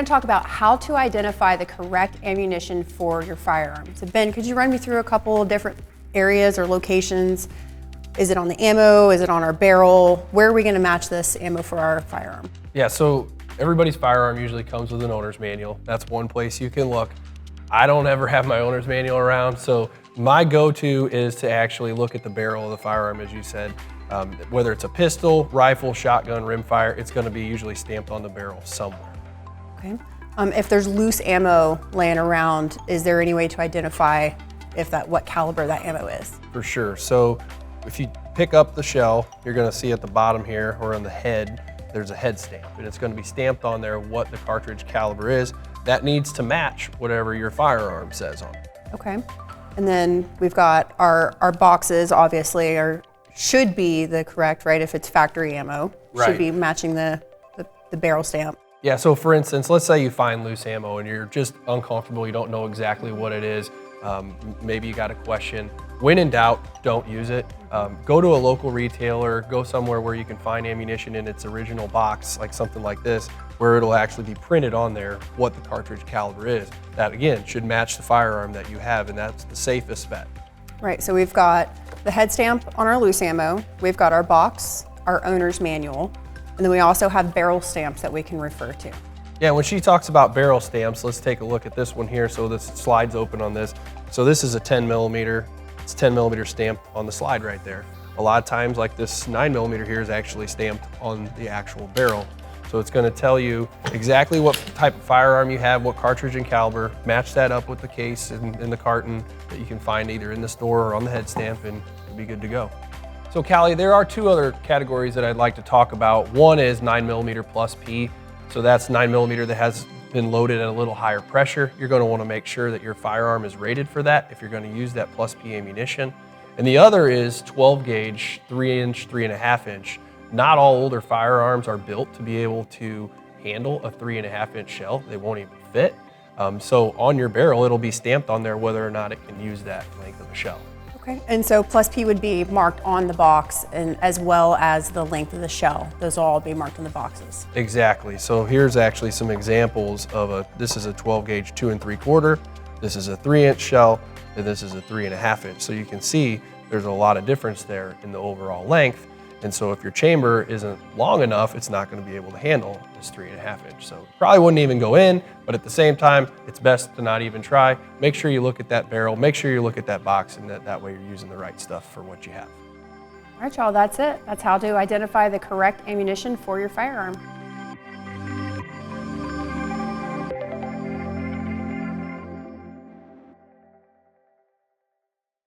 going to talk about how to identify the correct ammunition for your firearm. So Ben, could you run me through a couple of different areas or locations? Is it on the ammo? Is it on our barrel? Where are we going to match this ammo for our firearm? Yeah, so everybody's firearm usually comes with an owner's manual. That's one place you can look. I don't ever have my owner's manual around, so my go-to is to actually look at the barrel of the firearm, as you said. Whether it's a pistol, rifle, shotgun, rimfire, it's going to be usually stamped on the barrel somewhere. Okay. If there's loose ammo laying around, is there any way to identify what caliber that ammo is? For sure. So if you pick up the shell, you're going to see at the bottom here or on the head, there's a head stamp, and it's going to be stamped on there what the cartridge caliber is. That needs to match whatever your firearm says on it. Okay. And then we've got our boxes, obviously, should be the correct, right? If it's factory ammo, Right. should be matching the barrel stamp. Yeah, so for instance, let's say you find loose ammo and you're just uncomfortable, you don't know exactly what it is, maybe you got a question. When in doubt, don't use it. Go to a local retailer, go somewhere where you can find ammunition in its original box, like something like this, where it'll actually be printed on there what the cartridge caliber is. That again, should match the firearm that you have, and that's the safest bet. Right, so we've got the head stamp on our loose ammo, we've got our box, our owner's manual, and then we also have barrel stamps that we can refer to. Yeah, when she talks about barrel stamps, let's take a look at this one here. So this slide's open on this. So this is a 10 millimeter. It's 10 millimeter stamp on the slide right there. A lot of times, like this 9 millimeter here is actually stamped on the actual barrel. So it's going to tell you exactly what type of firearm you have, what cartridge and caliber, match that up with the case and the carton that you can find either in the store or on the head stamp, and you'll be good to go. So Callie, there are two other categories that I'd like to talk about. One is 9mm plus P. So that's 9mm that has been loaded at a little higher pressure. You're going to want to make sure that your firearm is rated for that if you're going to use that plus P ammunition. And the other is 12 gauge, 3-inch, 3.5-inch. Not all older firearms are built to be able to handle a 3.5-inch shell. They won't even fit. So on your barrel, it'll be stamped on there whether or not it can use that length of a shell. Okay, and so plus P would be marked on the box, and as well as the length of the shell. Those will all be marked on the boxes. Exactly. So here's actually some examples of this is a 12 gauge 2 3/4, this is a 3-inch shell, and this is a 3.5-inch. So you can see there's a lot of difference there in the overall length. And so if your chamber isn't long enough, it's not going to be able to handle this 3.5-inch. So probably wouldn't even go in, but at the same time, it's best to not even try. Make sure you look at that barrel, make sure you look at that box, and that way you're using the right stuff for what you have. All right, y'all, that's it. That's how to identify the correct ammunition for your firearm.